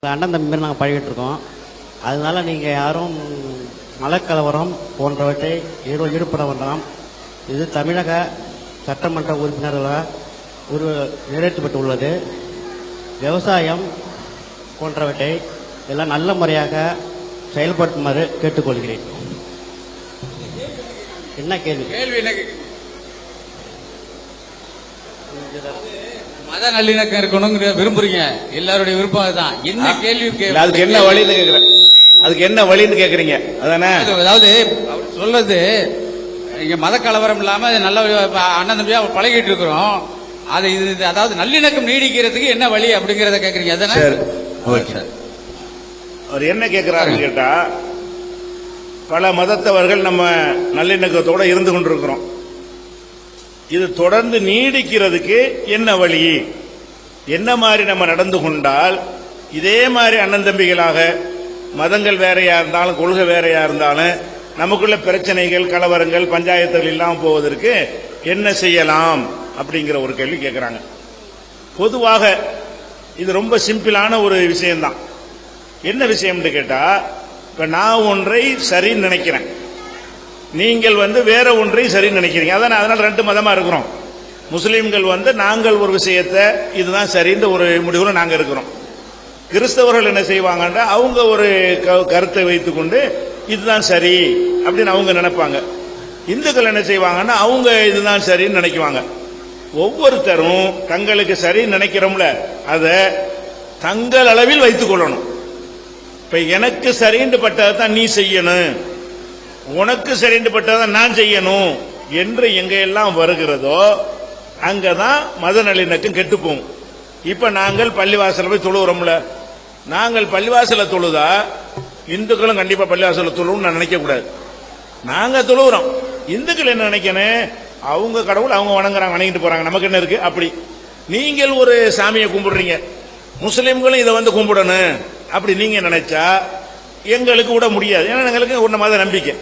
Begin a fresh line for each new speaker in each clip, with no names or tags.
அண்ணன் தம்பி மாதிரி நாங்கள் பழகிட்டு இருக்கோம். அதனால நீங்கள் யாரும் மலக்கலவரம் போன்றவற்றை ஈடுபட வேண்டாம். இது தமிழக சட்டமன்ற உறுப்பினர்களால் நிறைவேற்றப்பட்டுள்ளது. விவசாயம் போன்றவற்றை எல்லாம் நல்ல முறையாக செயல்படுத்துமாறு கேட்டுக்கொள்கிறேன். என்ன கேள்வி?
மத நல்லிணக்கம் இருக்கணும் விரும்புறீங்க, எல்லாருடைய விருப்பம் அதுதான். என்ன கேள்வி?
அதுக்கு என்ன வழின்னு கேக்குறேன். அதுக்கு என்ன வழின்னு கேக்குறீங்க அதானே?
அதாவது சொல்றது இங்க மத கலவரம் இல்லாம நல்ல அண்ணன் தம்பியா பழகிட்டு இருக்கிறோம். அது அதாவது நல்லிணக்கம் நீடிக்கிறதுக்கு என்ன வழி அப்படிங்கறத கேக்குறீங்க அதானே?
அவர் என்ன கேட்கிறாருன்னு கேட்டா, பல மதத்தவர்கள் நம்ம நல்லிணக்கத்தோட இருந்து கொண்டிருக்கிறோம். இது தொடர்ந்து நீடிக்கிறதுக்கு என்ன வழி, என்ன மாதிரி நம்ம நடந்து கொண்டால் இதே மாதிரி அண்ணன் தம்பிகளாக மதங்கள் வேறையா இருந்தாலும் கொள்கை வேறையா இருந்தாலும் நமக்குள்ள பிரச்சனைகள் கலவரங்கள் பஞ்சாயத்துகள் இல்லாமல் போவதற்கு என்ன செய்யலாம் அப்படிங்கிற ஒரு கேள்வி கேட்கிறாங்க. பொதுவாக இது ரொம்ப சிம்பிளான ஒரு விஷயம்தான். என்ன விஷயம்னு கேட்டா, இப்ப நான் ஒன்றை சரின்னு நினைக்கிறேன், நீங்கள் வேற ஒன்றை சரின்னு நினைக்கிறீங்க. அதனால ரெண்டு மதமா இருக்கிறோம். முஸ்லீம்கள் நாங்கள் ஒரு விஷயத்தை இதுதான் சரின்ற ஒரு முடிவுல நாங்க இருக்கிறோம். கிறிஸ்தவர்கள் என்ன செய்வாங்கன்னா அவங்க ஒரு கருத்தை வைத்துக்கொண்டு இதுதான் சரி அப்படின்னு அவங்க நினைப்பாங்க. இந்துக்கள் என்ன செய்வாங்கன்னா அவங்க இதுதான் சரின்னு நினைக்குவாங்க. ஒவ்வொருத்தரும் தங்களுக்கு சரி நினைக்கிறோம்ல அதை தங்கள் அளவில் வைத்துக் கொள்ளணும். இப்ப எனக்கு சரின்னு பட்டதை தான் நீ செய்யணும், உனக்கு சரின்னு பட்டதை நான் செய்யணும் என்று எங்க எல்லாம் வருகிறதோ அங்கதான் மத நல்லிணக்கம் கெட்டுப்போம். இப்ப நாங்கள் பள்ளிவாசல போய் தொழுகிறோம்ல, நாங்கள் பள்ளிவாசல தொழுதா இந்துக்களும் கண்டிப்பா பள்ளிவாசல தொழுவும் நான் நினைக்க கூடாது. நாங்க தொழுகிறோம், இந்துக்கள் என்ன நினைக்கணும், அவங்க கடவுள் அவங்க வணங்குறாங்க, வணங்கிட்டு போறாங்க, நமக்கு என்ன இருக்கு. அப்படி நீங்கள் ஒரு சாமியை கும்பிடுறீங்க, முஸ்லிம்களும் இதை கும்பிடணும் அப்படி நீங்க நினைச்சா எங்களுக்கு விட முடியாது. ஏன்னா எங்களுக்கு ஒரு மத நம்பிக்கை,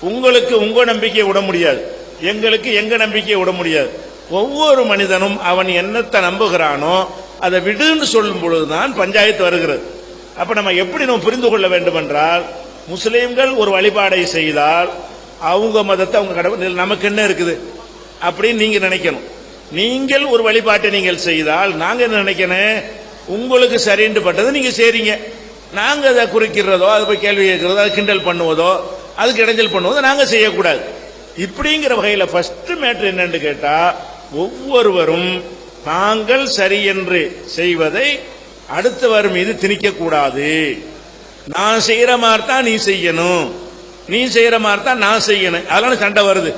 உங்களுக்கு உங்க நம்பிக்கையை விட முடியாது, எங்களுக்கு எங்க நம்பிக்கையை விட முடியாது. ஒவ்வொரு மனிதனும் அவன் என்னத்தை நம்புகிறானோ அதை விடுன்னு சொல்லும் பொழுதுதான் பஞ்சாயத்து வருகிறது. அப்ப நம்ம எப்படி நம்ம புரிந்து கொள்ள வேண்டும் என்றால், முஸ்லிம்கள் ஒரு வழிபாடை செய்தால் அவங்க மதத்தை அவங்க கடவுள் நமக்கு என்ன இருக்குது அப்படின்னு நீங்க நினைக்கணும். நீங்கள் ஒரு வழிபாட்டை நீங்கள் செய்தால் நாங்க என்ன நினைக்கணும், உங்களுக்கு சரின்னு பட்டது நீங்க செய்றீங்க, நாங்க அதை குறிக்கிறதோ அதை போய் கேள்வி கேட்கிறதோ அதை கிண்டல் பண்ணுவதோ அதுக்கு இடைஞ்சல் பண்ணுவதோ நாங்க செய்யக்கூடாது. இப்படிங்கிற வகையில ஃபர்ஸ்ட் மேட்டர் என்னன்னு கேட்டா, ஒவ்வொருவரும் தாங்கள் சரி என்று செய்வதை அடுத்தவர் மீது திணிக்க கூடாது. நான் செய்யற மாதிரி தான் நீ செய்யணும், நீ செய்யற மாதிரி தான் நான் செய்யணும். அதனால சண்டை வருது.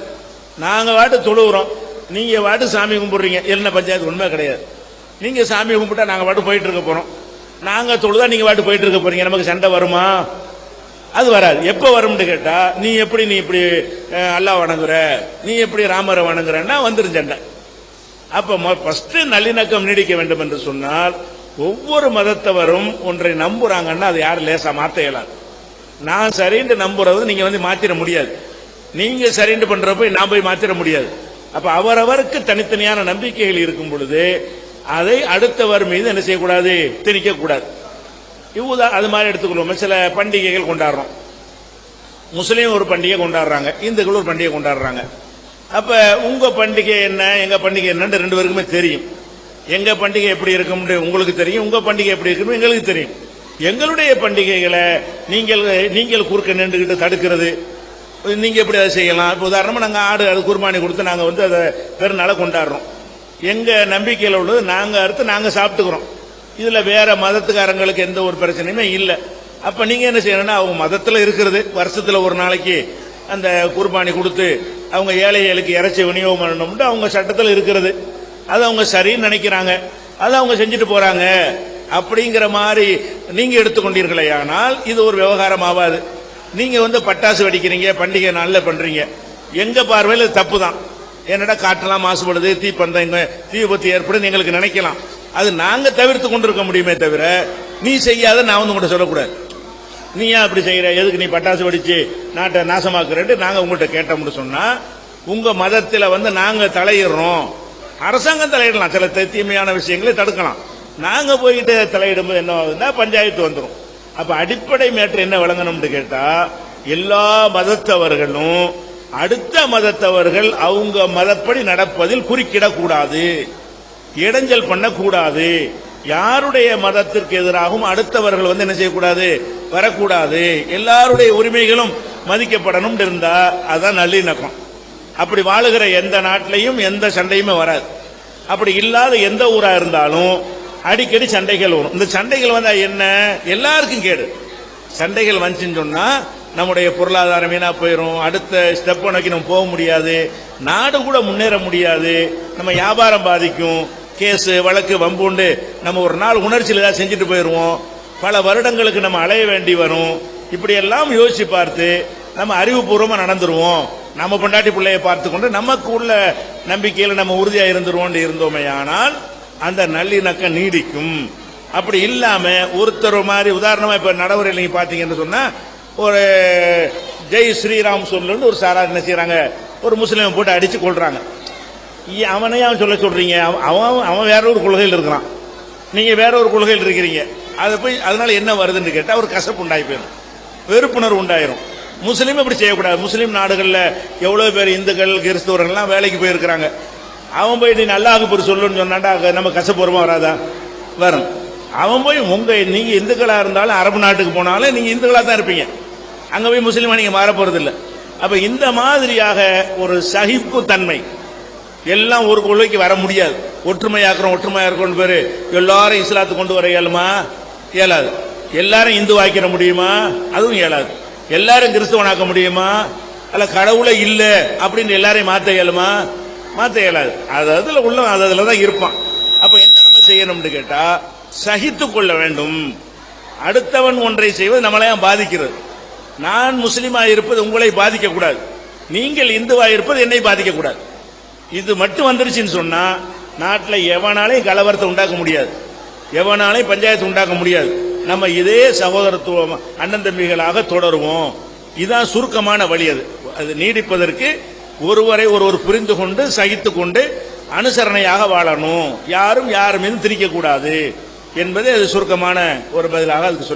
நாங்க வாட்டு தொழுகிறோம், நீங்க வாட்டு சாமி கும்பிடுறீங்க, என்ன பஞ்சாயத்து உண்மை கிடையாது. நீங்க சாமி கும்பிட்டா நாங்க வாட்டு போயிட்டு இருக்க போறோம், நாங்க தொழுதா நீங்க வாட்டு போயிட்டு இருக்க போறீங்க, நமக்கு சண்டை வருமா? அது வராது. எப்ப வரும்னு கேட்டா, நீ இப்படி அல்லாஹ் வணங்குற, நீ எப்படி ராமரை வணங்குறன்னா வந்துரும் சண்டை. அப்ப ஃபர்ஸ்ட் நல்லிணக்கம் நீடிக்க வேண்டும் என்று சொன்னால் ஒவ்வொரு மதத்தவரும் ஒன்றை நம்புறாங்கன்னா அது யாரும் லேசா மாத்த இயலாது. நான் சரின்னு நம்புறது நீங்க மாத்திர முடியாது, நீங்க சரின்னு பண்றப்ப நான் போய் மாத்திர முடியாது. அப்ப அவரவருக்கு தனித்தனியான நம்பிக்கைகள் இருக்கும் பொழுது அதை அடுத்தவர் மீது என்ன செய்யக்கூடாது, திணிக்க கூடாது. அது மாதிரி எடுத்துக்கொள்வோம். சில பண்டிகைகள் கொண்டாடுறோம், முஸ்லீம் ஒரு பண்டிகை கொண்டாடுறாங்க, இந்துக்கள் ஒரு பண்டிகை கொண்டாடுறாங்க. அப்ப உங்க பண்டிகை என்ன எங்க பண்டிகை என்னன்னு ரெண்டு பேருக்குமே தெரியும். எங்க பண்டிகை எப்படி இருக்கும் உங்களுக்கு தெரியும், உங்க பண்டிகை எப்படி இருக்கும் எங்களுக்கு தெரியும். எங்களுடைய பண்டிகைகளை நீங்கள் குறுக்க நின்றுகிட்டு தடுக்கிறது, நீங்க எப்படி அதை செய்யலாம்? இப்போ உதாரணமா நாங்க ஆடு அது குர்பானி கொடுத்து நாங்க அதை பெருநாளை கொண்டாடுறோம். எங்க நம்பிக்கையில் உள்ளது நாங்க அறுத்து நாங்க சாப்பிட்டுக்கிறோம். இதுல வேற மதத்துக்காரங்களுக்கு எந்த ஒரு பிரச்சனையுமே இல்லை. அப்ப நீங்க என்ன செய்யணும்னா, அவங்க மதத்துல இருக்கிறது வருஷத்துல ஒரு நாளைக்கு அந்த குர்பானி கொடுத்து அவங்க ஏழைகளுக்கு இறைச்சி விநியோகம் பண்ணணும்னு அவங்க சட்டத்தில் இருக்கிறது, அது அவங்க சரின்னு நினைக்கிறாங்க, அதை அவங்க செஞ்சுட்டு போறாங்க. அப்படிங்கிற மாதிரி நீங்க எடுத்துக்கொண்டீர்களே ஆனால் இது ஒரு விவகாரம் ஆகாது. நீங்க பட்டாசு வெடிக்கிறீங்க, பண்டிகை நாள்ல பண்றீங்க, எங்க பார்வையில் தப்பு தான். என்னடா காற்றெல்லாம் மாசுபடுது, தீப்பந்தம் தீ விபத்து ஏற்படுது எங்களுக்கு நினைக்கலாம். அது நாங்க தவிர்த்து கொண்டிருக்க முடியுமே தவிர நீ செய்யாத நான் உங்கள்கிட்ட சொல்லக்கூடாது. நீ ஏன் அப்படி செய்யற, எதுக்கு நீ பட்டாசு வெடிச்சு நாட்டை நாசமாக்குறேன்னு நாங்க உங்கள்கிட்ட கேட்டோம்னு சொன்னா உங்க மதத்தில் நாங்க தலையிடுறோம். அரசாங்கம் தலையிடலாம், சில தீமையான விஷயங்களை தடுக்கலாம். நாங்க போயிட்டு தலையிடும்போது என்ன ஆகுதுன்னா பஞ்சாயத்து வந்துடும். அப்ப அடிப்படை மேட்டர் என்ன விளங்கணும்னு கேட்டா, எல்லா மதத்தவர்களும் அடுத்த மதத்தவர்கள் அவங்க மதப்படி நடப்பதில் குறுக்கிடக்கூடாது, இடைஞ்சல் பண்ணக்கூடாது. யாருடைய மதத்திற்கு எதிராகவும் அடுத்தவர்கள் வந்து என்ன செய்யக்கூடாது, வரக்கூடாது. எல்லாருடைய உரிமைகளும் மதிக்கப்படணும் இருந்தா அதான் நல்லிணக்கம். அப்படி வாழுகிற எந்த நாட்டிலையும் எந்த சண்டையுமே வராது. அப்படி இல்லாத எந்த ஊரா இருந்தாலும் அடிக்கடி சண்டைகள் வரும். இந்த சண்டைகள் வந்தா என்ன, எல்லாருக்கும் கேடு. சண்டைகள் வந்துச்சுன்னு சொன்னா நம்முடைய பொருளாதாரம் வீணா போயிடும், அடுத்த ஸ்டெப் நோக்கி நம்ம போக முடியாது, நாடு கூட முன்னேற முடியாது, நம்ம வியாபாரம் பாதிக்கும், கேஸ் வழக்கு வம்புண்டு நம்ம ஒரு நாள் உணர்ச்சியில் ஏதாவது செஞ்சுட்டு போயிடுவோம், பல வருடங்களுக்கு நம்ம அலைய வேண்டி வரும். இப்படி எல்லாம் யோசிச்சு பார்த்து நம்ம அறிவுபூர்வமா நடந்துருவோம், நம்ம பொண்டாட்டி பிள்ளைய பார்த்து கொண்டு நமக்கு உள்ள நம்பிக்கையில் நம்ம உறுதியா இருந்துருவோம் இருந்தோமே, ஆனால் அந்த நல்லிணக்கம் நீடிக்கும். அப்படி இல்லாம ஒருத்தர் மாதிரி உதாரணமா இப்ப நடைமுறையில் நீங்க பாத்தீங்கன்னு சொன்னா, ஒரு ஜெய் ஸ்ரீராம் சொல்லு ஒரு சாரா என்ன செய்யறாங்க, ஒரு முஸ்லீம் போட்டு அடிச்சு கொள்றாங்க. அவனையே அவன் சொல்றீங்க, அவன் வேற ஒரு கொள்கையில் இருக்கிறான், நீங்க வேற ஒரு கொள்கையில் இருக்கிறீங்க. அதை போய் அதனால என்ன வருதுன்னு கேட்டா ஒரு கசப்பு உண்டாகி போயிடும், வெறுப்புணர்வு உண்டாயிரும். முஸ்லீம் இப்படி செய்யக்கூடாது. முஸ்லீம் நாடுகளில் எவ்வளவு பேர் இந்துக்கள் கிறிஸ்தவர்கள்லாம் வேலைக்கு போயிருக்கிறாங்க. அவன் போய் நீ அல்லாஹ்வுக்கு பேர் சொல்லுன்னு சொன்னாண்டா நம்ம கசப்பு வருமா வராதா, வரும். அவன் போய் நீங்க இந்துக்களா இருந்தாலும் அரபு நாட்டுக்கு போனாலும் நீங்க இந்துக்களா தான் இருப்பீங்க, அங்க போய் முஸ்லீமா நீங்க மாற போறது இல்லை. அப்ப இந்த மாதிரியாக ஒரு சகிப்பு தன்மை, எல்லாம் ஒரு கொள்கைக்கு வர முடியாது. ஒற்றுமையா இருக்கணும் பேரு எல்லாரும் இஸ்லாத்துக்கு கொண்டு வர இயலுமா, இயலாது. எல்லாரும் இந்து ஆக்கிட முடியுமா, அதுவும் இயலாது. எல்லாரும் கிறிஸ்தவனாக்க முடியுமா, அல்ல கடவுளை இல்ல அப்படின்னு எல்லாரையும் மாத்த இயலுமா, மாத்த இயலாது. அதுல உள்ள அதுலதான் இருப்பான். அப்ப என்ன நம்ம செய்யணும்னு கேட்டா, சகித்துக் கொள்ள வேண்டும். அடுத்தவன் ஒன்றை செய்வது நம்மளையும் பாதிக்கிறது. நான் முஸ்லீமா இருப்பது உங்களை பாதிக்க கூடாது, நீங்கள் இந்துவா இருப்பது என்னை பாதிக்க கூடாது. இது மட்டும் வந்துருச்சுன்னு சொன்னா நாட்டில் எவனாலையும் கலவரத்தை உண்டாக்க முடியாது, எவனாலையும் பஞ்சாயத்து உண்டாக்க முடியாது. நம்ம இதே சகோதரத்துவம் அண்ணன் தம்பிகளாக தொடருவோம். இதுதான் சுருக்கமான வழி. அது நீடிப்பதற்கு ஒருவரை ஒருவர் புரிந்து கொண்டு சகித்துக் கொண்டு அனுசரணையாக வாழணும், யாரும் யார் மீதும் திணிக்க கூடாது என்பதே அது சுருக்கமான ஒரு பதிலாக அதுக்கு சொல்லி